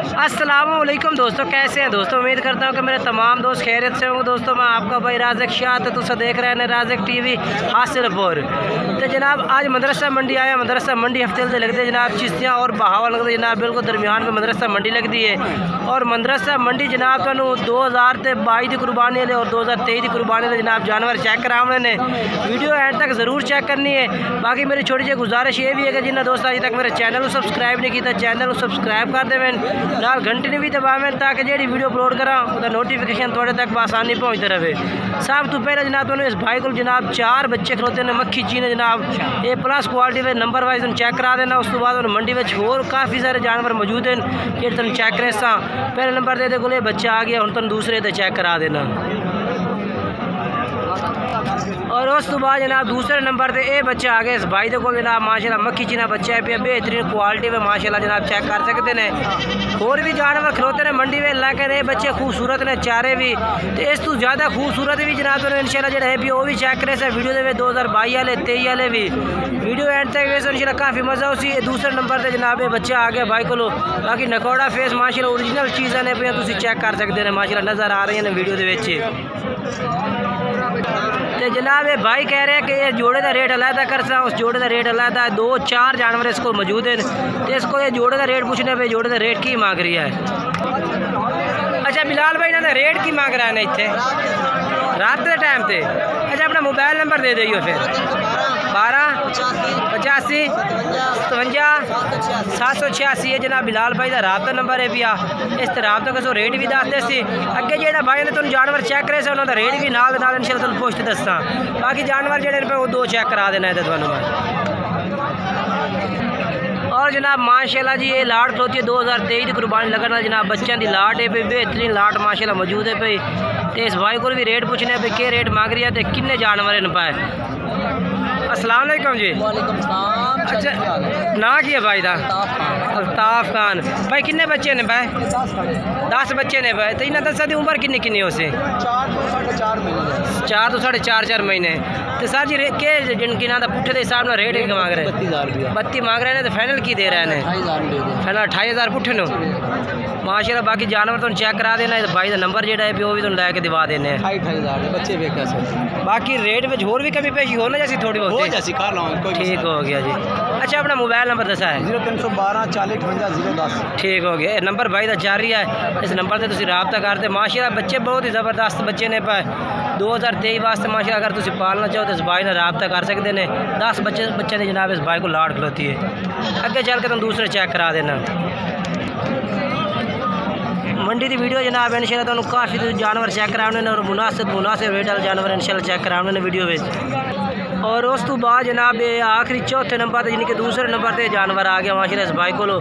अस्सलामुअलैकुम दोस्तों, कैसे हैं दोस्तों। उम्मीद करता हूँ कि मेरे तमाम दोस्त खैरियत से होंगे। दोस्तों मैं आपका भाई राज़क शाह तो तुम देख रहे हैं राज़क टीवी हासिलपुर। तो जनाब आज मदरसा मंडी आया। मदरसा मंडी हफ्ते से लगते जनाब चिश्तियाँ और बहावा लगते जनाब बिल्कुल दरमियान में मदरसा मंडी लगती है। और मदरसा मंडी जनाब तुम 2022 की कुर्बानी है और 2023 की कुर्बानी है जनाब। जानवर चेक कराने ने वीडियो एंड तक ज़रूर चेक करनी है। बाकी मेरी छोटी सी गुजारिश ये भी है कि जिन्हें दोस्त अभी तक मेरे चैनल को सब्सक्राइब नहीं किया चैनल को सब्सक्राइब कर देवें, नाल घंटी ने भी दबावें ताकि जी वीडियो अपलोड करा उसका नोटिफिकेशन थोड़े तक आसानी पहुँचते रहे। सब तो पहले जनाब तुम इस भाई को जनाब 4 बच्चे खलोते हैं मक्खी चीने जनाब ए प्लस क्वालिटी में नंबर वाइज चेक करा देना। उस तो बाद मंडी में होर काफ़ी सारे जानवर मौजूद हैं जो तुम चेक करे। पहले नंबर दे को बच्चा आ गया, हम तुम दूसरे तो चेक करा देना। और उस तो बाद जनाब दूसरे नंबर पे ये बच्चा आ गया इस भाई को जनाब माशाल्लाह मक्खी चीना बच्चा है पे बेहतरीन क्वालिटी में माशाल्लाह जनाब चेक कर सकते हैं। और भी जानवर खलोते हैं मंडी में लेकिन ये बच्चे खूबसूरत ने चारे भी तो इस तो ज़्यादा खूबसूरत भी जनाब तो इंशाल्लाह जो है भी वो भी चेक करे से वीडियो दे 2022 वाले 23 वाले भी वीडियो एंड तक वैसे इंशाल्लाह काफ़ी मज़ा उसी दूसरे नंबर पर जनाब ये बच्चा आ गया भाई को। बाकी नकोड़ा फेस माशाल्लाह ओरिजिनल चीज़ा ने पे तुम चेक कर सकते हैं माशाल्लाह नज़र आ रही है वीडियो तो जनाब ये भाई कह रहे हैं कि ये जोड़े का रेट अलहदा कर सा उस जोड़े का रेट अलहदा है। 2-4 जानवर इसको मौजूद हैं तो इसको ये जोड़े का रेट पूछने पे जोड़े का रेट की मांग रही है। अच्छा बिलाल भाई ना रेट की मांग रहा है ना इतने रात के टाइम पे। अच्छा अपना मोबाइल नंबर दे दियो फिर 12 85 57 786 है जनाब बिलाल भाई का राबता नंबर है भैया। इस राबता का रेट भी दसते सी अगे जो भाई ने तुम जानवर चेक करे से उन्होंने रेट भी नाल इंशाल्लाह तुम पुछते दसा। बाकी जानवर जो वो 2 चेक करा देना है तुम। और जनाब माशाल्लाह जी ये लाट खलोती है 2023 की कुर्बानी लगन जनाब बच्चों की लाट है पे बेहतरीन लाट माशाल्लाह मौजूद है पे। तो इस भाई को भी रेट पूछने पे क्या रेट मांग रही है तो किन्ने जानवर इन पाए। अस्सलाम वालेकुम जी। अच्छा ना की है भाई दा अल्ताफ खान भाई किन्ने बच्चे ने भाई 10 बच्चे ने भाई। तो इन्हें दसा दी उम्र किन्नी किन्नी उसे 4 तो 4.5 महीने। तो सर जी के जिनकी ना पुट्ठे के हिसाब में रेट मांग रहे 32 मांग रहे हैं तो फाइनल की दे रहे हैं फाइनल 28,000 पुट्ठे नो माशाल्लाह। बाकी जानवर तुम चेक करा देना भाई का नंबर जो है वो भी तुम लैके दिवा देने बच्चे बाकी रेट में होर भी कमी पेशी हो ना जैसी थोड़ी बहुत ठीक हो गया जी। अच्छा अपना मोबाइल नंबर दसा है 0312 40 58 010 ठीक हो गया। नंबर भाई का जारी है इस नंबर से तुम रबता करते माशाल्लाह। बच्चे बहुत ही ज़बरदस्त बच्चे ने पाए 2023 वास्ते माशाल्लाह। अगर तुम पालना चाहो तो इस भाई ने रबता कर सकते हैं। 10 बच्चे ने जनाब इस भाई को लाट खलोती है। अगे चल के तुम दूसरे चेक करा देना। मंडी की वीडियो जनाब इंशाल्लाह तुहानू काफ़ी जानवर चेक कराने और मुनासिब रेट वाले जानवर इंशाल्लाह चेक कराने वीडियो में। और उस तो बाद जनाब ये आखिरी चौथे नंबर पर यानी कि दूसरे नंबर पर जानवर आ गया माशाल्लाह इस भाई को।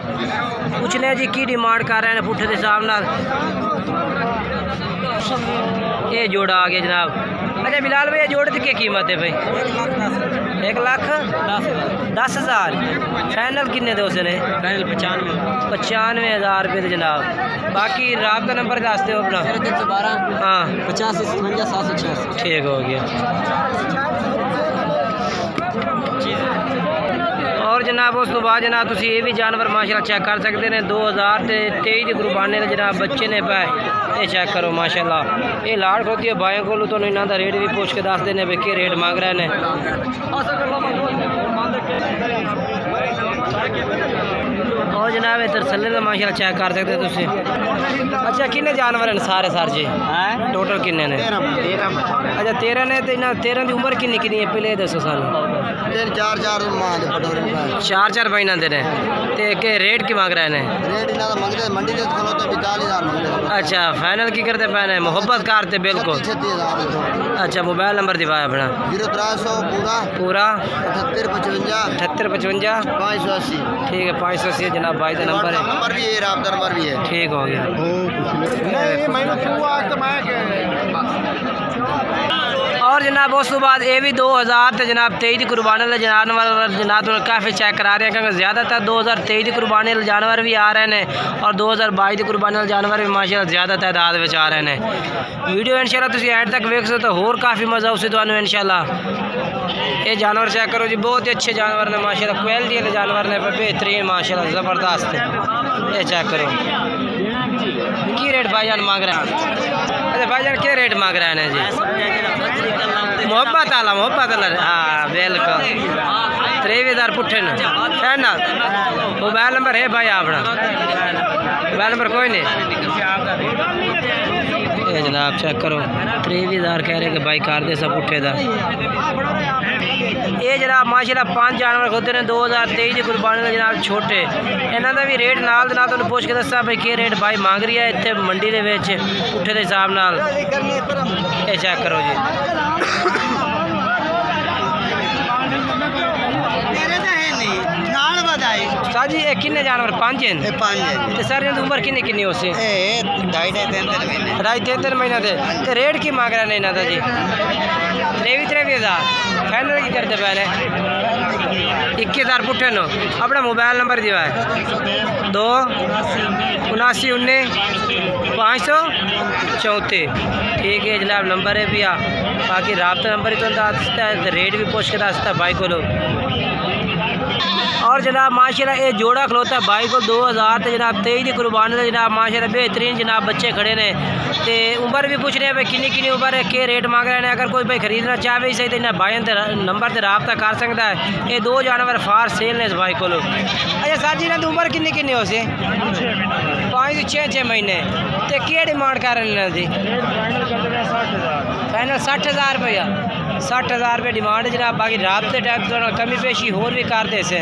पूछने जी की डिमांड कर रहे हैं पुट्ठे के हिसाब न ये जोड़ा आ गया जनाब। अच्छा बिलाल भाई जोड़े की क्या कीमत है भाई 1,10,000 फाइनल किन्ने दे उसने 95,000 रुपये जनाब। बाकी रात का नंबर दस दो अपना 0312 हाँ 85 57 786 ठीक हो गया। और जनाब उस तो बाद जनाब तुम ये भी जानवर माशाल्लाह चेक कर सकते हैं 2023 की कुर्बानी के जनाब बच्चे ने पाए ये चेक करो माशाल्लाह। ये लाड़ खोती है भाइयों को तो इन्हों का रेट भी पूछ के दस देने भी क्या रेट मांग रहे हैं। और जनाब इधर थल्ले का माशाल्लाह चेक कर सकते तुम। अच्छा किन्ने जानवर हैं सारे सर जी टोटल किन्ने ने। अच्छा 13 ने तो 13 की उम्र किन्नी किन्नी है पहले दसो सानू 4 महीना दे के रेट की मांग रहे हैं। अच्छा फाइनल की करते पैने मोहब्बत करते बिल्कुल। अच्छा मोबाइल नंबर दिवाया अपना 0300 पूरा 78 55 580 ठीक है 580 जनाब भाई का नंबर है ठीक हो गया। और जनाब उस तो बाद ये भी 2000 तो जनाब 23 की कुर्बानी वाले जनाब काफ़ी चेक करा रहे हैं क्योंकि ज़्यादातर 2023 की कुर्बानी वाले जानवर भी आ रहे हैं और 2022 की कुर्बानी वाले जानवर भी माशाल्लाह ज़्यादा तादाद में आ रहे हैं। वीडियो इंशाल्लाह तुम एंड तक वेख सकते हो और काफ़ी मज़ा उसे तो इंशाल्लाह। ये जानवर चेक करो जी बहुत ही अच्छे जानवर ने माशाल्लाह क्वालिटी वाले जानवर ने बेहतरीन माशाल्लाह ज़बरदस्त है। ये चेक करो की रेट भाईजान मांग रहे हैं। अच्छा भाईजान क्या रेट मांग रहे हैं जी? मोहब्बत आला हाँ बिल्कुल 23,000 पुट्ठे न फाइनल। मोबाइल नंबर है भाई अपना? मोबाइल नंबर कोई नहीं। ये जनाब चेक करो 23,000 कह रहे कि भाई कर दे सब पुट्ठे का। ये जनाब माशाल्लाह 5 जानवर होते हैं 2023 की कुर्बानी का जनाब छोटे। इन्हों का भी रेट नाल दे नाल तुहानूं पुछ के दसा भाई कि रेट भाई मांग रही है इतने मंडी के पुट्ठे के हिसाब नाल। ये चेक करो जी सर जी ये किन्ने जानवर 5 हैं? 5 हैं। तो सर इनकी उम्र किन्नी किन्नी हो सी? 2.5-3 महीने के। तो रेट की मांग रहे हैं इन्हों का जी? 23,000 फाइनल की करते पे ने 21,000 पुट्ठे नो। अपना मोबाइल नंबर दिया है 27919 ठीक है जनाब नंबर है भैया। बाकी राब्ता नंबर ही तो दसता है रेट भी पूछ के दसता है भाई को। और जनाब माशाल्लाह ये जोड़ा खलोता है भाई को 2000 तो जनाब 23 की कुर्बानी जनाब माशाल्लाह बेहतरीन जनाब बच्चे खड़े ने। तो उम्र भी पूछ रहे हैं भाई किन्नी किन्नी उम्र है के रेट मांग रहे हैं। अगर कोई भाई खरीदना चाहे सही तो इन्हें भाई नंबर से रबता कर सकता है। ये 2 जानवर फार सेल ने इस भाई को। अच्छा सर जी इन्होंने उम्र किन्नी किन्नी हो सी? 5 से 6 महीने। तो क्या डिमांड कर रहे हैं जी? फाइनल 60,000 रुपया 60,000 रुपये डिमांड जनाब। बाकी राबते टाइम कमी पेशी होर भी करते से।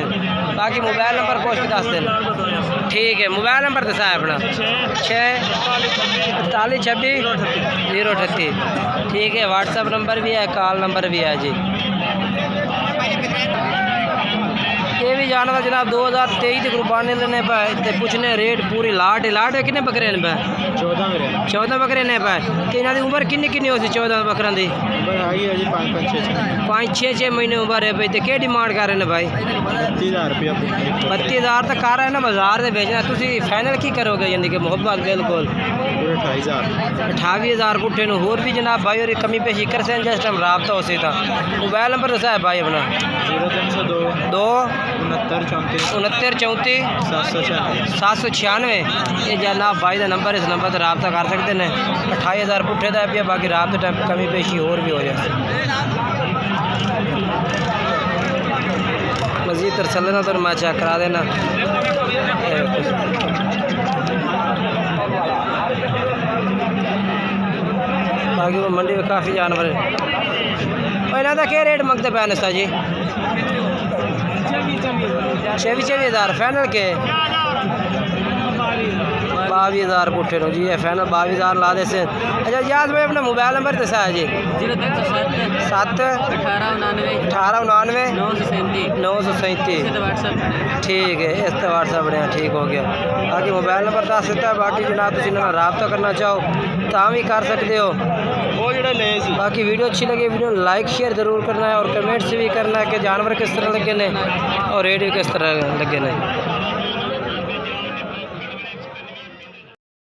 बाकी मोबाइल नंबर पूछ के दस दिन ठीक है। मोबाइल नंबर दसा है अपना 64826 ठीक है। व्हाट्सअप नंबर भी है कॉल नंबर भी है जी। ये भी जानवर जनाब 2023 की कुर्बानी लेने पे पूछने रेट पूरी लाट है कितने बकरे ने पे? 14 बकरे ने पे। तो इन्हों की उम्र किन्नी किन्नी हो सी 14 बकरों की? 5-6 महीने उम्र है भाई। तो क्या डिमांड कर रहे हैं भाई? 32,000 तक कर रहे हैं ना बाजार से बेचना। तुम फाइनल की करोगे यानी कि मोहब्बत बिल्कुल 28,000 पुट्ठे न होर भी जनाब भाई और कमी पेशी कर सकते जिस टाइम रबता हो सी। मोबाइल नंबर दसा है भाई अपना 26934 ये जनाब भाई का नंबर इस नंबर पर रबता कर सकते हैं। 28,000 पुट्ठे का भी बाकी रबते टाइम कमी पेशी होर भी हो जाए। मजीद तरसल ना तो मैं चेक करा देना। बाकी वो मंडी में काफ़ी जानवर है। इन्हों का क्या रेट मंगते पे नस्ता जी? 24,000 फाइनल के 22,000 पुट्ठे नो जी। ये फाइनल 22,000 ला दे से। अच्छा याद भाई अपना मोबाइल नंबर दसा है जी? 07 1899 937 ठीक है। इस तो व्हाट्सअप बढ़िया ठीक हो गया। बाकी मोबाइल नंबर दस देता है। बाकी जनाब तुम रबता करना चाहो तो भी कर सकते हो। बाकी वीडियो अच्छी लगे वीडियो लाइक शेयर ज़रूर करना है और कमेंट्स भी करना है कि जानवर किस तरह लगे ने और रेट भी किस तरह लगे ने।